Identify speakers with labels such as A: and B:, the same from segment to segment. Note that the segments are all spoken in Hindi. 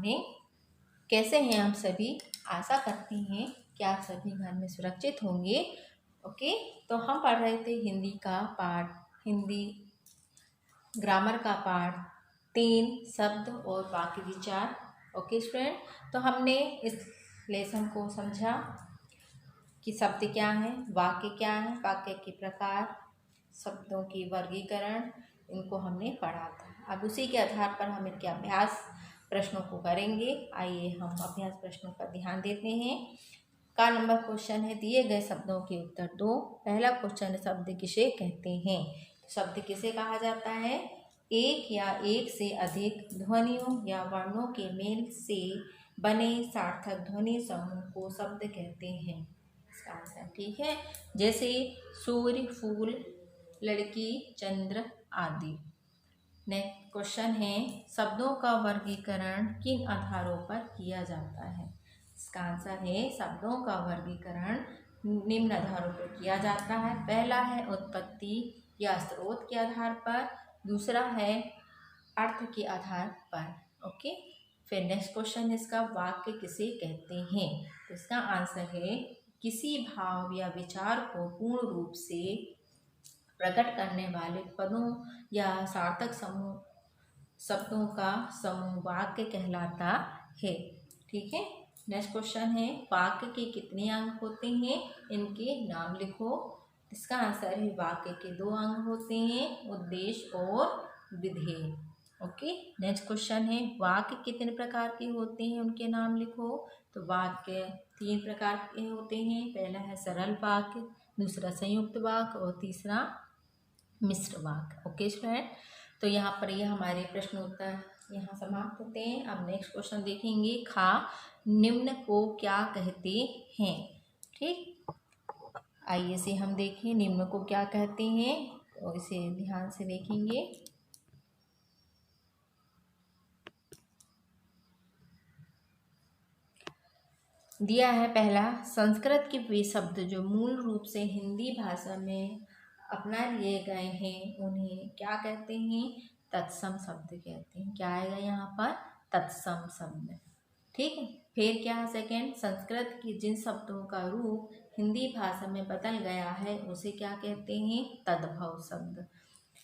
A: मॉर्निंग। कैसे हैं आप सभी? आशा करती हैं कि आप सभी घर में सुरक्षित होंगे। ओके, तो हम पढ़ रहे थे हिंदी का पाठ, हिंदी ग्रामर का पाठ 3 शब्द और वाक्य विचार। ओके स्टूडेंट, तो हमने इस लेसन को समझा कि शब्द क्या है, वाक्य क्या है, वाक्य के प्रकार, शब्दों की वर्गीकरण, इनको हमने पढ़ा था। अब उसी के आधार पर हम इनके अभ्यास प्रश्नों को करेंगे। आइए हम अभ्यास प्रश्नों पर ध्यान देते हैं। का नंबर क्वेश्चन है, दिए गए शब्दों के उत्तर दो। पहला क्वेश्चन है, शब्द किसे कहते हैं? शब्द किसे कहा जाता है? एक या एक से अधिक ध्वनियों या वर्णों के मेल से बने सार्थक ध्वनि समूह को शब्द कहते हैं। इसका आंसर ठीक है, जैसे सूर्य, फूल, लड़की, चंद्र आदि। नेक्स्ट क्वेश्चन है, शब्दों का वर्गीकरण किन आधारों पर किया जाता है? इसका आंसर है, शब्दों का वर्गीकरण निम्न आधारों पर किया जाता है। पहला है उत्पत्ति या स्रोत के आधार पर, दूसरा है अर्थ के आधार पर। ओके, फिर नेक्स्ट क्वेश्चन इसका, वाक्य किसे कहते हैं? तो इसका आंसर है, किसी भाव या विचार को पूर्ण रूप से प्रकट करने वाले पदों या सार्थक समूह शब्दों का समूह वाक्य कहलाता है। ठीक है, नेक्स्ट क्वेश्चन है, वाक्य के कितने अंग होते हैं? इनके नाम लिखो। इसका आंसर है, वाक्य के 2 अंग होते हैं, उद्देश्य और विधेय। ओके, नेक्स्ट क्वेश्चन है, वाक्य कितने प्रकार के होते हैं? उनके नाम लिखो। तो वाक्य 3 प्रकार के होते हैं। पहला है सरल वाक्य, दूसरा संयुक्त वाक्य और तीसरा मिश्र वाक्य। ओके स्टूडेंट, तो यहाँ पर ये हमारे प्रश्न उत्तर यहाँ समाप्त होते हैं। अब नेक्स्ट क्वेश्चन देखेंगे, खा निम्न को क्या कहते हैं? ठीक, आइए इसे हम देखें, निम्न को क्या कहते हैं, तो इसे ध्यान से देखेंगे। दिया है पहला, संस्कृत के वे शब्द जो मूल रूप से हिंदी भाषा में अपना लिए गए हैं उन्हें क्या कहते हैं? तत्सम शब्द कहते हैं। क्या आएगा यहाँ पर? तत्सम शब्द। ठीक है, फिर क्या है सेकेंड, संस्कृत के जिन शब्दों का रूप हिंदी भाषा में बदल गया है उसे क्या कहते हैं? तद्भव शब्द।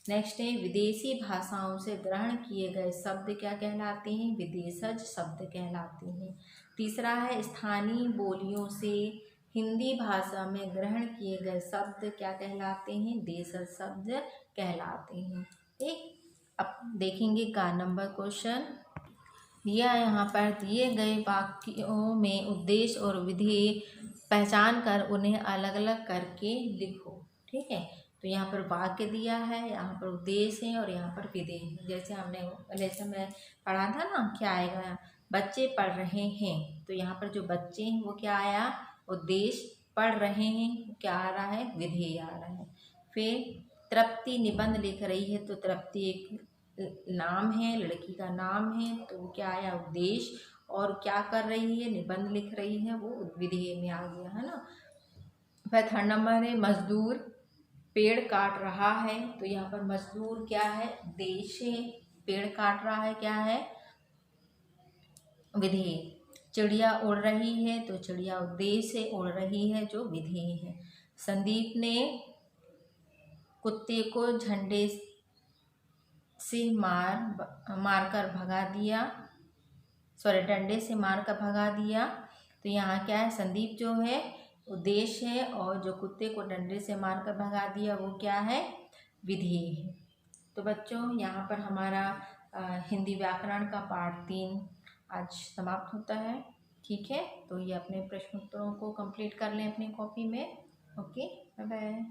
A: नेक्स्ट है, विदेशी भाषाओं से ग्रहण किए गए शब्द क्या कहलाते हैं? विदेशज शब्द कहलाते हैं। तीसरा है, स्थानीय बोलियों से हिंदी भाषा में ग्रहण किए गए शब्द क्या कहलाते हैं? देशज शब्द कहलाते हैं। ठीक, अब देखेंगे का नंबर क्वेश्चन। दिया यहाँ पर, दिए गए वाक्यों में उद्देश्य और विधेय पहचान कर उन्हें अलग अलग करके लिखो। ठीक है, तो यहाँ पर वाक्य दिया है, यहाँ पर उद्देश्य है और यहाँ पर विधेय है। जैसे हमने लेसन में पढ़ा था ना, क्या आएगा? बच्चे पढ़ रहे हैं, तो यहाँ पर जो बच्चे हैं वो क्या आया? उद्देश्य। पढ़ रहे हैं क्या आ रहा है? विधेय आ रहा है। फिर तृप्ति निबंध लिख रही है, तो तृप्ति एक नाम है, लड़की का नाम है, तो वो क्या आया? उद्देश्य। और क्या कर रही है? निबंध लिख रही है, वो विधेय में आ गया है ना। फिर थर्ड नंबर है, मजदूर पेड़ काट रहा है, तो यहाँ पर मजदूर क्या है? उद्देश्य है, पेड़ काट रहा है क्या है? विधेय। चिड़िया उड़ रही है, तो चिड़िया उद्देश्य से उड़ रही है, जो विधेय है। संदीप ने कुत्ते को झंडे से मारकर भगा दिया, डंडे से मारकर भगा दिया, तो यहाँ क्या है? संदीप जो है उद्देश्य है और जो कुत्ते को डंडे से मारकर भगा दिया वो क्या है? विधेय है। तो बच्चों, यहाँ पर हमारा हिंदी व्याकरण का पाठ 3 आज समाप्त होता है। ठीक है, तो ये अपने प्रश्नोत्तरों को कंप्लीट कर लें अपनी कॉपी में। Okay, bye bye.